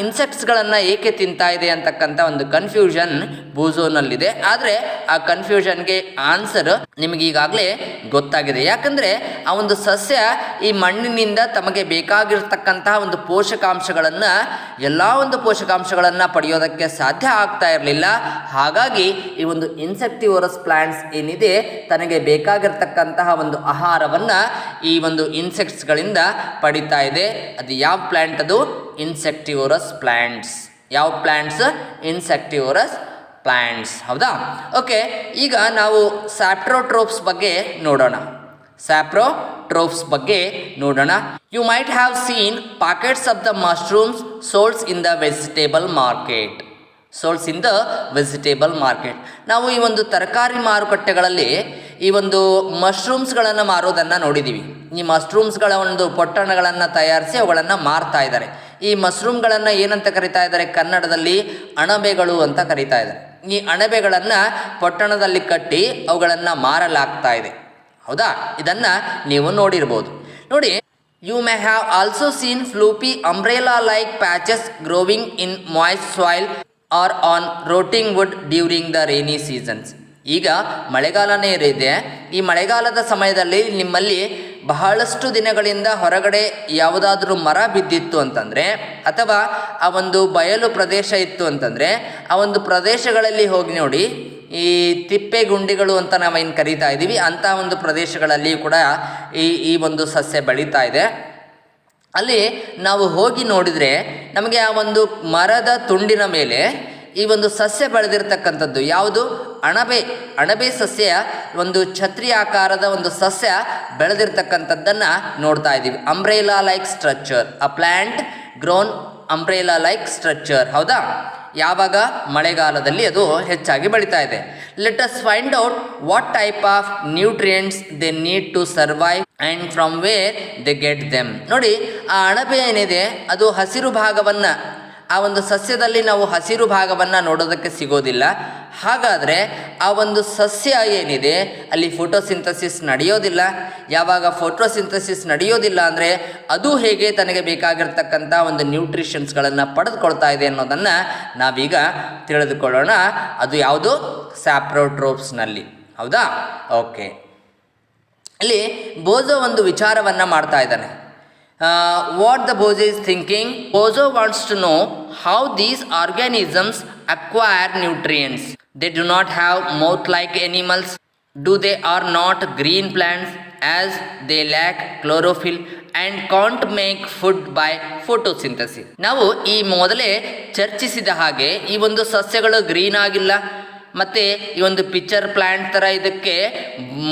ಇನ್ಸೆಕ್ಟ್ಸ್ಗಳನ್ನು ಏಕೆ ತಿಂತಾ ಇದೆ ಅಂತಕ್ಕಂಥ ಒಂದು ಕನ್ಫ್ಯೂಷನ್ ಬೂಜೋನಲ್ಲಿದೆ. ಆದರೆ ಆ ಕನ್ಫ್ಯೂಷನ್ಗೆ ಆನ್ಸರ್ ನಿಮಗೆ ಈಗಾಗಲೇ ಗೊತ್ತಾಗಿದೆ. ಯಾಕಂದರೆ ಆ ಒಂದು ಸಸ್ಯ ಈ ಮಣ್ಣಿನಿಂದ ತಮಗೆ ಬೇಕಾಗಿರ್ತಕ್ಕಂತಹ ಒಂದು ಪೋಷಕಾಂಶಗಳನ್ನು, ಎಲ್ಲ ಒಂದು ಪೋಷಕಾಂಶಗಳನ್ನು ಪಡೆಯೋದಕ್ಕೆ ಸಾಧ್ಯ ಆಗ್ತಾ ಇರಲಿಲ್ಲ. ಹಾಗಾಗಿ ಈ ಒಂದು ಇನ್ಸೆಕ್ಟಿವರಸ್ ಪ್ಲ್ಯಾಂಟ್ಸ್ ಏನಿದೆ, ತನಗೆ ಬೇಕಾಗಿರ್ತಕ್ಕಂತಹ ಒಂದು ಆಹಾರವನ್ನು ಈ ಒಂದು ಇನ್ಸೆಕ್ಟ್ಸ್ಗಳಿಂದ ಪಡಿತಾ ಇದೆ. ಅದು ಯಾವ ಪ್ಲ್ಯಾಂಟ್? ಅದು ಇನ್ಸೆಕ್ಟಿವರಸ್ ಪ್ಲ್ಯಾಂಟ್ಸ್. ಯಾವ ಪ್ಲ್ಯಾಂಟ್ಸ್? Insectivorous plants. ಹೌದಾ? ಓಕೆ, ಈಗ ನಾವು ಸ್ಯಾಪ್ರೋಟ್ರೋಪ್ಸ್ ಬಗ್ಗೆ ನೋಡೋಣ. ಸ್ಯಾಪ್ರೋಟ್ರೋಪ್ಸ್ ಬಗ್ಗೆ ನೋಡೋಣ. You might have seen packets of the mushrooms sold in the vegetable market. Sold in the vegetable market. ನಾವು ಈ ಒಂದು ತರಕಾರಿ ಮಾರುಕಟ್ಟೆಗಳಲ್ಲಿ ಈ ಒಂದು ಮಶ್ರೂಮ್ಸ್ಗಳನ್ನು ಮಾರೋದನ್ನು ನೋಡಿದ್ದೀವಿ. ಈ ಮಶ್ರೂಮ್ಸ್ಗಳ ಒಂದು ಪೊಟ್ಟಣಗಳನ್ನು ತಯಾರಿಸಿ ಅವುಗಳನ್ನು ಮಾರ್ತಾ ಇದ್ದಾರೆ. ಈ ಮಶ್ರೂಮ್ಗಳನ್ನು ಏನಂತ ಕರಿತಾ ಇದ್ದಾರೆ? ಕನ್ನಡದಲ್ಲಿ ಅಣಬೆಗಳು ಅಂತ ಕರಿತಾ ಇದ್ದಾರೆ. ಈ ಅಣಬೆಗಳನ್ನು ಪೊಟ್ಟಣದಲ್ಲಿ ಕಟ್ಟಿ ಅವುಗಳನ್ನು ಮಾರಲಾಗ್ತಾ ಇದೆ. ಹೌದಾ? ಇದನ್ನು ನೀವು ನೋಡಿರ್ಬೋದು. ನೋಡಿ, you may have also seen fluffy umbrella like patches growing in moist soil or on rotting wood during the rainy seasons. ಈಗ ಮಳೆಗಾಲನೇ ಇದೆ. ಈ ಮಳೆಗಾಲದ ಸಮಯದಲ್ಲಿ ನಿಮ್ಮಲ್ಲಿ ಬಹಳಷ್ಟು ದಿನಗಳಿಂದ ಹೊರಗಡೆ ಯಾವುದಾದ್ರೂ ಮರ ಬಿದ್ದಿತ್ತು ಅಂತಂದರೆ, ಅಥವಾ ಆ ಒಂದು ಬಯಲು ಪ್ರದೇಶ ಇತ್ತು ಅಂತಂದರೆ, ಆ ಒಂದು ಪ್ರದೇಶಗಳಲ್ಲಿ ಹೋಗಿ ನೋಡಿ, ಈ ತಿಪ್ಪೆ ಗುಂಡಿಗಳು ಅಂತ ನಾವೇನು ಕರೀತಾ ಇದ್ದೀವಿ, ಅಂಥ ಒಂದು ಪ್ರದೇಶಗಳಲ್ಲಿ ಕೂಡ ಈ ಒಂದು ಸಸ್ಯ ಬೆಳೀತಾ ಇದೆ. ಅಲ್ಲಿ ನಾವು ಹೋಗಿ ನೋಡಿದರೆ ನಮಗೆ ಆ ಒಂದು ಮರದ ತುಂಡಿನ ಮೇಲೆ ಈ ಒಂದು ಸಸ್ಯ ಬೆಳೆದಿರ್ತಕ್ಕಂಥದ್ದು ಯಾವುದು? ಅಣಬೆ ಸಸ್ಯ, ಒಂದು ಛತ್ರಿ ಆಕಾರದ ಒಂದು ಸಸ್ಯ ಬೆಳೆದಿರ್ತಕ್ಕಂಥದ್ದನ್ನು ನೋಡ್ತಾ ಇದ್ದೀವಿ. Umbrella like structure, a plant grown umbrella like structure. ಹೌದಾ? ಯಾವಾಗ? ಮಳೆಗಾಲದಲ್ಲಿ ಅದು ಹೆಚ್ಚಾಗಿ ಬೆಳೀತಾ ಇದೆ. Let us find out what type of nutrients they need to survive and from where they get them. ನೋಡಿ, ಆ ಅಣಬೆ ಏನಿದೆ ಅದು ಹಸಿರು ಭಾಗವನ್ನು, ಆ ಒಂದು ಸಸ್ಯದಲ್ಲಿ ನಾವು ಹಸಿರು ಭಾಗವನ್ನು ನೋಡೋದಕ್ಕೆ ಸಿಗೋದಿಲ್ಲ. ಹಾಗಾದರೆ ಆ ಒಂದು ಸಸ್ಯ ಏನಿದೆ ಅಲ್ಲಿ ಫೋಟೋಸಿಂಥಸಿಸ್ ನಡೆಯೋದಿಲ್ಲ. ಯಾವಾಗ ಫೋಟೋಸಿಂಥಸಿಸ್ ನಡೆಯೋದಿಲ್ಲ ಅಂದರೆ ಅದು ಹೇಗೆ ತನಗೆ ಬೇಕಾಗಿರ್ತಕ್ಕಂಥ ಒಂದು ನ್ಯೂಟ್ರಿಷನ್ಸ್ಗಳನ್ನು ಪಡೆದುಕೊಳ್ತಾ ಇದೆ ಅನ್ನೋದನ್ನು ನಾವೀಗ ತಿಳಿದುಕೊಳ್ಳೋಣ. ಅದು ಯಾವುದು? ಸ್ಯಾಪ್ರೋಟ್ರೋಪ್ಸ್ನಲ್ಲಿ. ಹೌದಾ? ಓಕೆ. ಅಲ್ಲಿ ಬೋಜೋ ಒಂದು ವಿಚಾರವನ್ನು ಮಾಡ್ತಾ ಇದ್ದಾನೆ. What the Bozo is thinking? Bozo wants to know how these organisms acquire nutrients. They do not have mouth like animals. Do they are not green plants as they lack chlorophyll and can't make food by photosynthesis. ನಾವು ಈ ಮೊದಲೇ ಚರ್ಚಿಸಿದ ಹಾಗೆ ಈ ಒಂದು ಸಸ್ಯಗಳು green ಆಗಿಲ್ಲ, ಮತ್ತು ಈ ಒಂದು ಪಿಕ್ಚರ್ ಪ್ಲ್ಯಾಂಟ್ ಥರ ಇದಕ್ಕೆ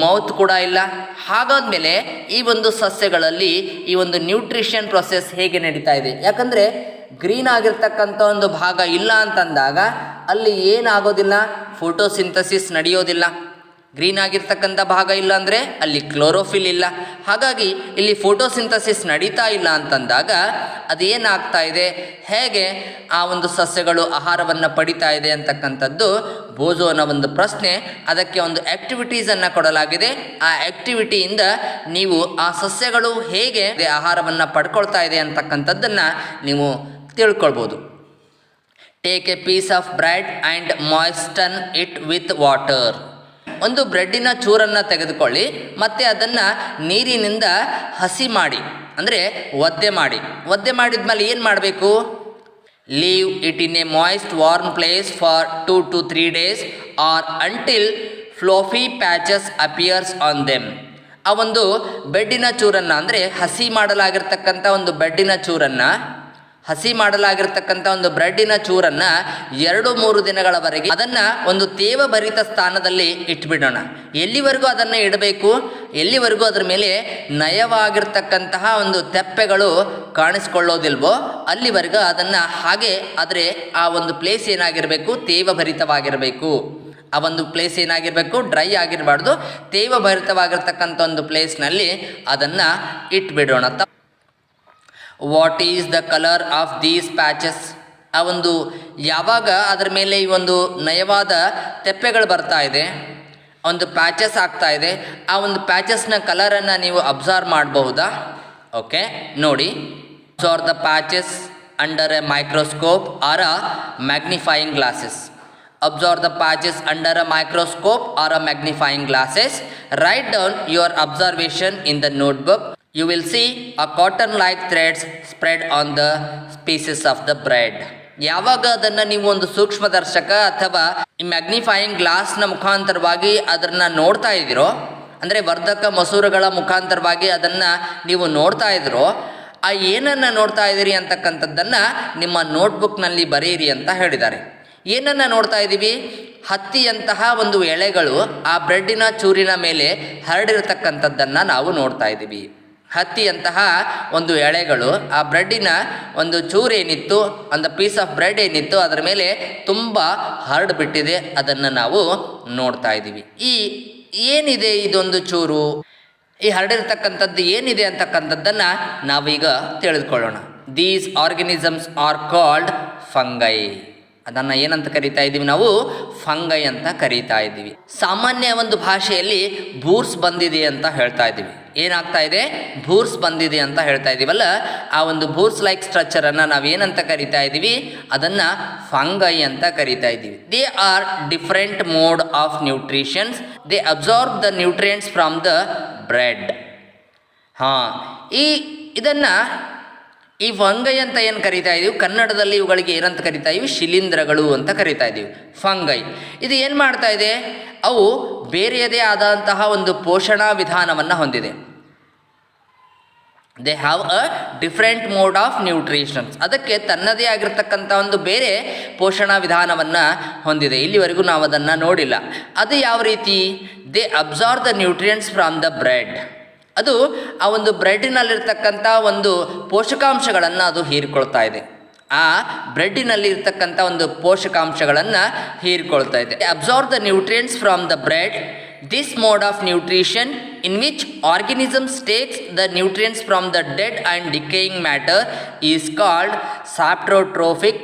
ಮೌತ್ ಕೂಡ ಇಲ್ಲ. ಹಾಗಾದ್ಮೇಲೆ ಈ ಒಂದು ಸಸ್ಯಗಳಲ್ಲಿ ಈ ಒಂದು ನ್ಯೂಟ್ರಿಷನ್ ಪ್ರೊಸೆಸ್ ಹೇಗೆ ನಡೀತಾ ಇದೆ? ಯಾಕಂದರೆ ಗ್ರೀನ್ ಆಗಿರ್ತಕ್ಕಂಥ ಒಂದು ಭಾಗ ಇಲ್ಲ ಅಂತಂದಾಗ ಅಲ್ಲಿ ಏನಾಗೋದಿಲ್ಲ? ಫೋಟೋಸಿಂಥಸಿಸ್ ನಡೆಯೋದಿಲ್ಲ. ಗ್ರೀನ್ ಆಗಿರ್ತಕ್ಕಂಥ ಭಾಗ ಇಲ್ಲ ಅಂದರೆ ಅಲ್ಲಿ ಕ್ಲೋರೋಫಿಲ್ ಇಲ್ಲ. ಹಾಗಾಗಿ ಇಲ್ಲಿ ಫೋಟೋಸಿಂಥಸಿಸ್ ನಡೀತಾ ಇಲ್ಲ ಅಂತಂದಾಗ ಅದೇನಾಗ್ತಾ ಇದೆ, ಹೇಗೆ ಆ ಒಂದು ಸಸ್ಯಗಳು ಆಹಾರವನ್ನು ಪಡಿತಾ ಇದೆ ಅಂತಕ್ಕಂಥದ್ದು ಬೋಜೋನ ಒಂದು ಪ್ರಶ್ನೆ. ಅದಕ್ಕೆ ಒಂದು ಆ್ಯಕ್ಟಿವಿಟೀಸನ್ನು ಕೊಡಲಾಗಿದೆ. ಆ ಆ್ಯಕ್ಟಿವಿಟಿಯಿಂದ ನೀವು ಆ ಸಸ್ಯಗಳು ಹೇಗೆ ಆಹಾರವನ್ನು ಪಡ್ಕೊಳ್ತಾ ಇದೆ ಅಂತಕ್ಕಂಥದ್ದನ್ನು ನೀವು ತಿಳ್ಕೊಳ್ಬೋದು. Take a piece of bread and moisten it with water. ಒಂದು ಬ್ರೆಡ್ಡಿನ ಚೂರನ್ನು ತೆಗೆದುಕೊಳ್ಳಿ ಮತ್ತು ಅದನ್ನು ನೀರಿನಿಂದ ಹಸಿ ಮಾಡಿ, ಅಂದರೆ ಒದ್ದೆ ಮಾಡಿ. ಒದ್ದೆ ಮಾಡಿದ್ಮೇಲೆ ಏನು ಮಾಡಬೇಕು? Leave it in a moist warm place for 2 to 3 days or until fluffy patches appears on them. ಆ ಒಂದು ಬೆಡ್ಡಿನ ಚೂರನ್ನು, ಅಂದರೆ ಹಸಿ ಮಾಡಲಾಗಿರ್ತಕ್ಕಂಥ ಒಂದು ಬೆಡ್ಡಿನ ಚೂರನ್ನು, ಹಸಿ ಮಾಡಲಾಗಿರ್ತಕ್ಕಂಥ ಒಂದು ಬ್ರೆಡ್ಡಿನ ಚೂರನ್ನು 2-3 ದಿನಗಳವರೆಗೆ ಅದನ್ನು ಒಂದು ತೇವಭರಿತ ಸ್ಥಾನದಲ್ಲಿ ಇಟ್ಬಿಡೋಣ. ಎಲ್ಲಿವರೆಗೂ ಅದನ್ನು ಇಡಬೇಕು? ಎಲ್ಲಿವರೆಗೂ ಅದರ ಮೇಲೆ ನಯವಾಗಿರ್ತಕ್ಕಂತಹ ಒಂದು ತೆಪ್ಪೆಗಳು ಕಾಣಿಸ್ಕೊಳ್ಳೋದಿಲ್ವೋ ಅಲ್ಲಿವರೆಗೂ ಅದನ್ನು ಹಾಗೆ, ಆದರೆ ಆ ಒಂದು ಪ್ಲೇಸ್ ಏನಾಗಿರಬೇಕು? ತೇವಭರಿತವಾಗಿರಬೇಕು. ಆ ಒಂದು ಪ್ಲೇಸ್ ಏನಾಗಿರಬೇಕು? ಡ್ರೈ ಆಗಿರಬಾರ್ದು. ತೇವಭರಿತವಾಗಿರ್ತಕ್ಕಂಥ ಒಂದು ಪ್ಲೇಸ್ನಲ್ಲಿ ಅದನ್ನು ಇಟ್ಬಿಡೋಣ. What is the colour of these patches? ಆ ಒಂದು ಯಾವಾಗ ಅದರ ಮೇಲೆ ಈ ಒಂದು ನಯವಾದ ತೆಪ್ಪೆಗಳು ಬರ್ತಾ ಇದೆ, ಒಂದು ಪ್ಯಾಚಸ್ ಆಗ್ತಾ ಇದೆ, ಆ ಒಂದು ಪ್ಯಾಚಸ್ನ ಕಲರನ್ನು ನೀವು ಅಬ್ಸರ್ವ್ ಮಾಡಬಹುದಾ? ಓಕೆ, ನೋಡಿ. Observe the patches under a microscope or a magnifying glasses. Observe the patches under a microscope or a magnifying glasses. Write down your observation in the notebook. You will see a cotton-like threads spread on the pieces of the bread. ಯಾವಾಗ ಅದನ್ನು ನೀವು ಒಂದು ಸೂಕ್ಷ್ಮದರ್ಶಕ ಅಥವಾ ಈ magnifying ಗ್ಲಾಸ್ನ ಮುಖಾಂತರವಾಗಿ ಅದನ್ನು ನೋಡ್ತಾ ಇದ್ದೀರೋ, ಅಂದರೆ ವರ್ಧಕ ಮಸೂರಗಳ ಮುಖಾಂತರವಾಗಿ ಅದನ್ನು ನೀವು ನೋಡ್ತಾ ಇದ್ದೀರೋ, ಆ ಏನನ್ನು ನೋಡ್ತಾ ಇದ್ದೀರಿ ಅಂತಕ್ಕಂಥದ್ದನ್ನು ನಿಮ್ಮ ನೋಟ್ಬುಕ್ನಲ್ಲಿ ಬರೆಯಿರಿ ಅಂತ ಹೇಳಿದ್ದಾರೆ. ಏನನ್ನು ನೋಡ್ತಾ ಇದ್ದೀವಿ? ಹತ್ತಿಯಂತಹ ಒಂದು ಎಳೆಗಳು ಆ ಬ್ರೆಡ್ಡಿನ ಚೂರಿನ ಮೇಲೆ ಹರಡಿರತಕ್ಕಂಥದ್ದನ್ನು ನಾವು ನೋಡ್ತಾ ಇದ್ದೀವಿ. ಹತ್ತಿಯಂತಹ ಒಂದು ಎಳೆಗಳು ಆ ಬ್ರೆಡ್ಡಿನ ಒಂದು ಚೂರು ಏನಿತ್ತು, ಒಂದು ಪೀಸ್ ಆಫ್ ಬ್ರೆಡ್ ಏನಿತ್ತು ಅದರ ಮೇಲೆ ತುಂಬ ಹರಡಿಬಿಟ್ಟಿದೆ, ಅದನ್ನು ನಾವು ನೋಡ್ತಾ ಇದ್ದೀವಿ. ಈ ಏನಿದೆ ಇದೊಂದು ಚೂರು, ಈ ಹರಡಿರ್ತಕ್ಕಂಥದ್ದು ಏನಿದೆ ಅಂತಕ್ಕಂಥದ್ದನ್ನು ನಾವೀಗ ತಿಳಿದುಕೊಳ್ಳೋಣ. These organisms are called fungi. ಅದನ್ನು ಏನಂತ ಕರಿತಾ ಇದ್ದೀವಿ ನಾವು? ಫಂಗೈ ಅಂತ ಕರೀತಾ ಇದ್ದೀವಿ. ಸಾಮಾನ್ಯ ಒಂದು ಭಾಷೆಯಲ್ಲಿ ಬೂರ್ಸ್ ಬಂದಿದೆ ಅಂತ ಹೇಳ್ತಾ ಇದ್ದೀವಿ. ಏನಾಗ್ತಾ ಇದೆ? ಬೂರ್ಸ್ ಬಂದಿದೆ ಅಂತ ಹೇಳ್ತಾ ಇದ್ದೀವಲ್ಲ, ಆ ಒಂದು ಬೂರ್ಸ್ ಲೈಕ್ ಸ್ಟ್ರಕ್ಚರನ್ನು ನಾವೇನಂತ ಕರಿತಾ ಇದ್ದೀವಿ? ಅದನ್ನು ಫಂಗೈ ಅಂತ ಕರಿತಾ ಇದ್ದೀವಿ. They are different mode of nutritions. They absorb the nutrients from the bread. ಇದನ್ನು ಈ ಫಂಗೈ ಅಂತ ಏನು ಕರಿತಾ ಇದ್ದೀವಿ, ಕನ್ನಡದಲ್ಲಿ ಇವುಗಳಿಗೆ ಏನಂತ ಕರಿತಾ ಇದ್ದೀವಿ? ಶಿಲೀಂಧ್ರಗಳು ಅಂತ ಕರಿತಾ ಇದ್ದೀವಿ. ಫಂಗೈ ಇದು ಏನು ಮಾಡ್ತಾ ಇದೆ? ಅವು ಬೇರೆಯದೇ ಆದಂತಹ ಒಂದು ಪೋಷಣಾ ವಿಧಾನವನ್ನು ಹೊಂದಿದೆ. They have a different mode of nutritions. ಅದಕ್ಕೆ ತನ್ನದೇ ಆಗಿರ್ತಕ್ಕಂಥ ಒಂದು ಬೇರೆ ಪೋಷಣಾ ವಿಧಾನವನ್ನು ಹೊಂದಿದೆ. ಇಲ್ಲಿವರೆಗೂ ನಾವು ಅದನ್ನು ನೋಡಿಲ್ಲ. ಅದು ಯಾವ ರೀತಿ? They absorb the nutrients from the bread. ಅದು ಆ ಒಂದು ಬ್ರೆಡ್ಡಿನಲ್ಲಿರ್ತಕ್ಕಂಥ ಒಂದು ಪೋಷಕಾಂಶಗಳನ್ನು ಅದು ಹೀರಿಕೊಳ್ತಾ ಇದೆ. ಆ ಬ್ರೆಡ್ಡಿನಲ್ಲಿ ಇರ್ತಕ್ಕಂಥ ಒಂದು ಪೋಷಕಾಂಶಗಳನ್ನು ಹೀರಿಕೊಳ್ತಾ ಇದೆ. Absorb the nutrients from the bread. This mode of nutrition in which organisms takes the nutrients from the dead and decaying matter is called saprotrophic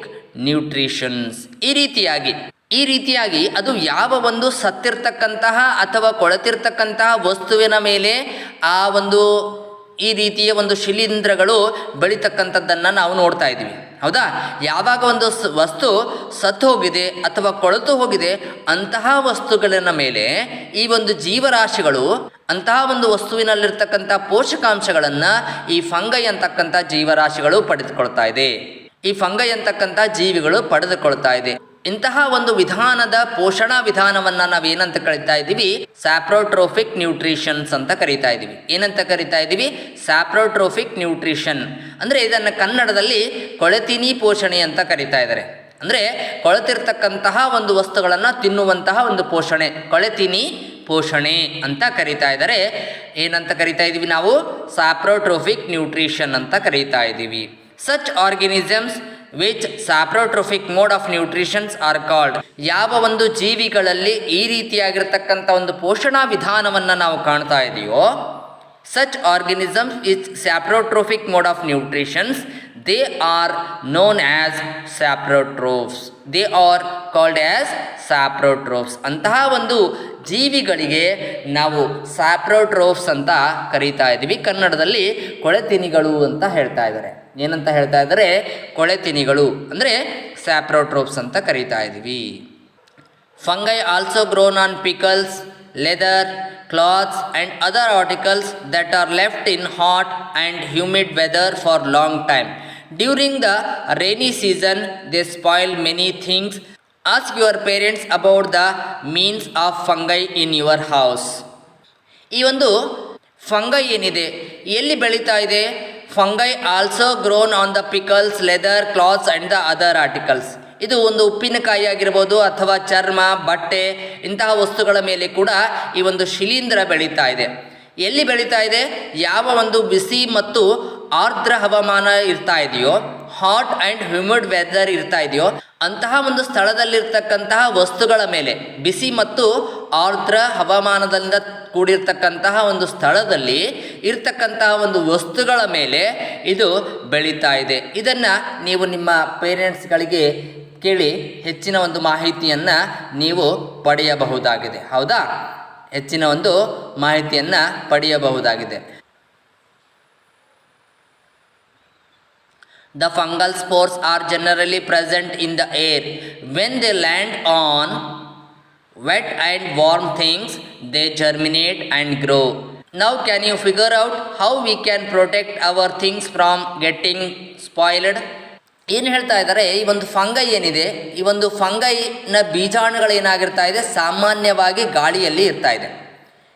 nutritions. ಈ ರೀತಿಯಾಗಿ ಅದು ಯಾವ ಒಂದು ಸತ್ತಿರ್ತಕ್ಕಂತಹ ಅಥವಾ ಕೊಳೆತಿರ್ತಕ್ಕಂತಹ ವಸ್ತುವಿನ ಮೇಲೆ ಆ ಒಂದು ಈ ರೀತಿಯ ಒಂದು ಶಿಲೀಂಧ್ರಗಳು ಬೆಳೀತಕ್ಕಂಥದ್ದನ್ನು ನಾವು ನೋಡ್ತಾ ಇದ್ದೀವಿ. ಹೌದಾ? ಯಾವಾಗ ಒಂದು ವಸ್ತು ಸತ್ತು ಹೋಗಿದೆ ಅಥವಾ ಕೊಳೆತು ಹೋಗಿದೆ ಅಂತಹ ವಸ್ತುಗಳಿನ ಮೇಲೆ ಈ ಒಂದು ಜೀವರಾಶಿಗಳು ಅಂತಹ ಒಂದು ವಸ್ತುವಿನಲ್ಲಿರ್ತಕ್ಕಂಥ ಪೋಷಕಾಂಶಗಳನ್ನು ಈ ಫಂಗೈ ಅಂತಕ್ಕಂಥ ಜೀವರಾಶಿಗಳು ಪಡೆದುಕೊಳ್ತಾ ಇದೆ. ಈ ಫಂಗೈ ಅಂತಕ್ಕಂಥ ಜೀವಿಗಳು ಪಡೆದುಕೊಳ್ತಾ ಇದೆ. ಇಂತಹ ಒಂದು ವಿಧಾನದ ಪೋಷಣಾ ವಿಧಾನವನ್ನು ನಾವೇನಂತ ಕರಿತಾ ಇದ್ದೀವಿ? ಸ್ಯಾಪ್ರೋಟ್ರೋಫಿಕ್ ನ್ಯೂಟ್ರಿಷನ್ಸ್ ಅಂತ ಕರಿತಾ ಇದ್ದೀವಿ. ಏನಂತ ಕರಿತಾ ಇದ್ದೀವಿ? ಸ್ಯಾಪ್ರೋಟ್ರೋಫಿಕ್ ನ್ಯೂಟ್ರಿಷನ್. ಅಂದರೆ ಇದನ್ನು ಕನ್ನಡದಲ್ಲಿ ಕೊಳೆತಿನಿ ಪೋಷಣೆ ಅಂತ ಕರಿತಾ ಇದ್ದಾರೆ. ಅಂದರೆ ಕೊಳೆತಿರ್ತಕ್ಕಂತಹ ಒಂದು ವಸ್ತುಗಳನ್ನು ತಿನ್ನುವಂತಹ ಒಂದು ಪೋಷಣೆ ಕೊಳೆತಿನಿ ಪೋಷಣೆ ಅಂತ ಕರಿತಾ ಇದ್ದಾರೆ. ಏನಂತ ಕರಿತಾ ಇದ್ದೀವಿ ನಾವು? ಸ್ಯಾಪ್ರೋಟ್ರೋಫಿಕ್ ನ್ಯೂಟ್ರಿಷನ್ ಅಂತ ಕರೀತಾ ಇದ್ದೀವಿ. Such organisms which saprotrophic mode of nutritions are called. ಯಾವ ಒಂದು ಜೀವಿಗಳಲ್ಲಿ ಈ ರೀತಿಯಾಗಿರ್ತಕ್ಕಂಥ ಒಂದು ಪೋಷಣಾ ವಿಧಾನವನ್ನು ನಾವು ಕಾಣ್ತಾ ಇದೆಯೋ, such organisms which saprotrophic mode of nutritions, they are known as saprotrophs. They are called as saprotrophs. ಅಂತಹ ಒಂದು ಜೀವಿಗಳಿಗೆ ನಾವು ಸ್ಯಾಪ್ರೋಟ್ರೋಫ್ಸ್ ಅಂತ ಕರೀತಾ ಇದ್ದೀವಿ. ಕನ್ನಡದಲ್ಲಿ ಕೊಳೆತಿನಿಗಳು ಅಂತ ಹೇಳ್ತಾ ಇದ್ದಾರೆ. ಏನಂತ ಹೇಳ್ತಾ ಇದ್ದಾರೆ? ಕೊಳೆತಿನಿಗಳು ಅಂದರೆ ಸ್ಯಾಪ್ರೋಟ್ರೋಫ್ಸ್ ಅಂತ ಕರೀತಾ ಇದ್ದೀವಿ. Fungi also grown on pickles, leather, cloths and other articles that are left in hot and humid weather for long time. During the rainy season, they spoil many things. Ask your parents about the means of fungi in your house. ಈ ಒಂದು fungi ಏನಿದೆ ಎಲ್ಲಿ ಬೆಳೀತಾ ಇದೆ? Fungi also grown on the pickles, leather, cloths and the other articles. ಇದು ಒಂದು ಉಪ್ಪಿನಕಾಯಿ ಆಗಿರ್ಬೋದು ಅಥವಾ ಚರ್ಮ, ಬಟ್ಟೆ ಇಂತಹ ವಸ್ತುಗಳ ಮೇಲೆ ಕೂಡ ಈ ಒಂದು ಶಿಲೀಂಧ್ರ ಬೆಳೀತಾ ಇದೆ. ಎಲ್ಲಿ ಬೆಳೀತಾ ಇದೆ? ಯಾವ ಒಂದು ಬಿಸಿ ಮತ್ತು ಆರ್ದ್ರ ಹವಾಮಾನ ಇರ್ತಾ ಇದೆಯೋ, ಹಾಟ್ ಆ್ಯಂಡ್ ಹ್ಯೂಮಿಡ್ ವೆದರ್ ಇರ್ತಾ ಇದೆಯೋ ಅಂತಹ ಒಂದು ಸ್ಥಳದಲ್ಲಿರ್ತಕ್ಕಂತಹ ವಸ್ತುಗಳ ಮೇಲೆ, ಬಿಸಿ ಮತ್ತು ಆರ್ದ್ರ ಹವಾಮಾನದಿಂದ ಕೂಡಿರ್ತಕ್ಕಂತಹ ಒಂದು ಸ್ಥಳದಲ್ಲಿ ಇರ್ತಕ್ಕಂತಹ ಒಂದು ವಸ್ತುಗಳ ಮೇಲೆ ಇದು ಬೆಳೀತಾ ಇದೆ. ಇದನ್ನು ನೀವು ನಿಮ್ಮ ಪೇರೆಂಟ್ಸ್ಗಳಿಗೆ ಕೇಳಿ ಹೆಚ್ಚಿನ ಒಂದು ಮಾಹಿತಿಯನ್ನು ನೀವು ಪಡೆಯಬಹುದಾಗಿದೆ. ಹೌದಾ? ಹೆಚ್ಚಿನ ಒಂದು ಮಾಹಿತಿಯನ್ನು ಪಡೆಯಬಹುದಾಗಿದೆ. The fungal spores are generally present in the air. When they land on wet and warm things, they germinate and grow. Now can you figure out how we can protect our things from getting spoiled? ಏನು ಹೇಳ್ತಾ ಇದ್ದಾರೆ? ಈ ಒಂದು fungi ಏನಿದೆ, ಈ ಒಂದು ಫಂಗೈನ ಬೀಜಾಣುಗಳೇನಾಗಿರ್ತಾ ಇದೆ, ಸಾಮಾನ್ಯವಾಗಿ ಗಾಳಿಯಲ್ಲಿ ಇರ್ತಾ ಇದೆ.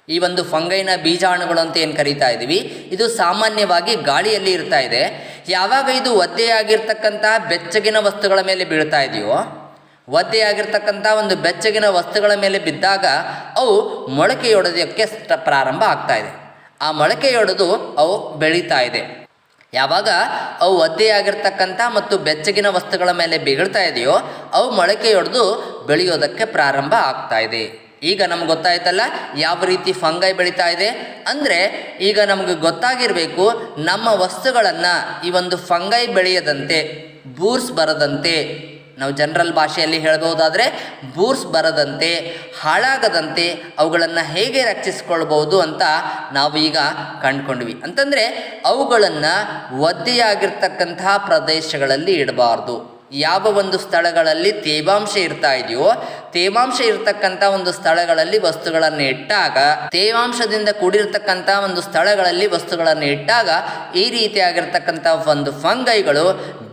ಈ ಒಂದು ಫಂಗೈನ ಬೀಜಾಣುಗಳು ಅಂತ ಏನು ಕರೀತಾ ಇದ್ದೀವಿ, ಇದು ಸಾಮಾನ್ಯವಾಗಿ ಗಾಳಿಯಲ್ಲಿ ಇರ್ತಾ ಇದೆ. ಯಾವಾಗ ಇದು ಒದ್ದೆಯಾಗಿರ್ತಕ್ಕಂತಹ ಬೆಚ್ಚಗಿನ ವಸ್ತುಗಳ ಮೇಲೆ ಬೀಳ್ತಾ ಇದೆಯೋ, ಒದ್ದೆಯಾಗಿರ್ತಕ್ಕಂಥ ಒಂದು ಬೆಚ್ಚಗಿನ ವಸ್ತುಗಳ ಮೇಲೆ ಬಿದ್ದಾಗ ಅವು ಮೊಳಕೆಯೊಡೆಯೋಕ್ಕೆ ಪ್ರಾರಂಭ ಆಗ್ತಾ ಇದೆ. ಆ ಮೊಳಕೆಯೊಡೆದು ಅವು ಬೆಳೀತಾ ಇದೆ. ಯಾವಾಗ ಅವು ಒದ್ದೆಯಾಗಿರ್ತಕ್ಕಂಥ ಮತ್ತು ಬೆಚ್ಚಗಿನ ವಸ್ತುಗಳ ಮೇಲೆ ಬೀಳ್ತಾ ಇದೆಯೋ ಅವು ಮೊಳಕೆಯೊಡೆದು ಬೆಳೆಯೋದಕ್ಕೆ ಪ್ರಾರಂಭ ಆಗ್ತಾ ಇದೆ. ಈಗ ನಮ್ಗೆ ಗೊತ್ತಾಯ್ತಲ್ಲ ಯಾವ ರೀತಿ ಫಂಗೈ ಬೆಳೀತಾ ಇದೆ ಅಂದರೆ, ಈಗ ನಮಗೆ ಗೊತ್ತಾಗಿರಬೇಕು ನಮ್ಮ ವಸ್ತುಗಳನ್ನು ಈ ಒಂದು ಫಂಗೈ ಬೆಳೆಯದಂತೆ, ಬೂರ್ಸ್ ಬರದಂತೆ, ನಾವು ಜನರಲ್ ಭಾಷೆಯಲ್ಲಿ ಹೇಳ್ಬೋದಾದರೆ ಬೂರ್ಸ್ ಬರದಂತೆ, ಹಾಳಾಗದಂತೆ ಅವುಗಳನ್ನು ಹೇಗೆ ರಕ್ಷಿಸ್ಕೊಳ್ಬೋದು ಅಂತ ನಾವು ಈಗ ಕಂಡುಕೊಂಡ್ವಿ. ಅಂತಂದರೆ ಅವುಗಳನ್ನು ಒದ್ದೆಯಾಗಿರ್ತಕ್ಕಂತಹ ಪ್ರದೇಶಗಳಲ್ಲಿ ಇಡಬಾರ್ದು. ಯಾವ ಒಂದು ಸ್ಥಳಗಳಲ್ಲಿ ತೇವಾಂಶ ಇರ್ತಾ ಇದೆಯೋ, ತೇವಾಂಶ ಇರ್ತಕ್ಕಂಥ ಒಂದು ಸ್ಥಳಗಳಲ್ಲಿ ವಸ್ತುಗಳನ್ನು ಇಟ್ಟಾಗ, ತೇವಾಂಶದಿಂದ ಕೂಡಿರ್ತಕ್ಕಂಥ ಒಂದು ಸ್ಥಳಗಳಲ್ಲಿ ವಸ್ತುಗಳನ್ನು ಇಟ್ಟಾಗ ಈ ರೀತಿಯಾಗಿರ್ತಕ್ಕಂಥ ಒಂದು ಫಂಗೈಗಳು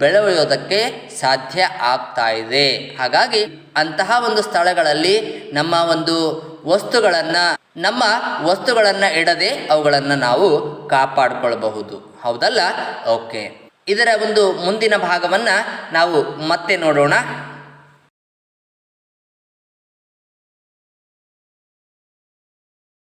ಬೆಳೆಯೋದಕ್ಕೆ ಸಾಧ್ಯ ಆಗ್ತಾ ಇದೆ. ಹಾಗಾಗಿ ಅಂತಹ ಒಂದು ಸ್ಥಳಗಳಲ್ಲಿ ನಮ್ಮ ವಸ್ತುಗಳನ್ನು ಇಡದೆ ಅವುಗಳನ್ನು ನಾವು ಕಾಪಾಡಿಕೊಳ್ಳಬಹುದು. ಹೌದಲ್ಲ? ಓಕೆ, ಇದರ ಒಂದು ಮುಂದಿನ ಭಾಗವನ್ನು ನಾವು ಮತ್ತೆ ನೋಡೋಣ.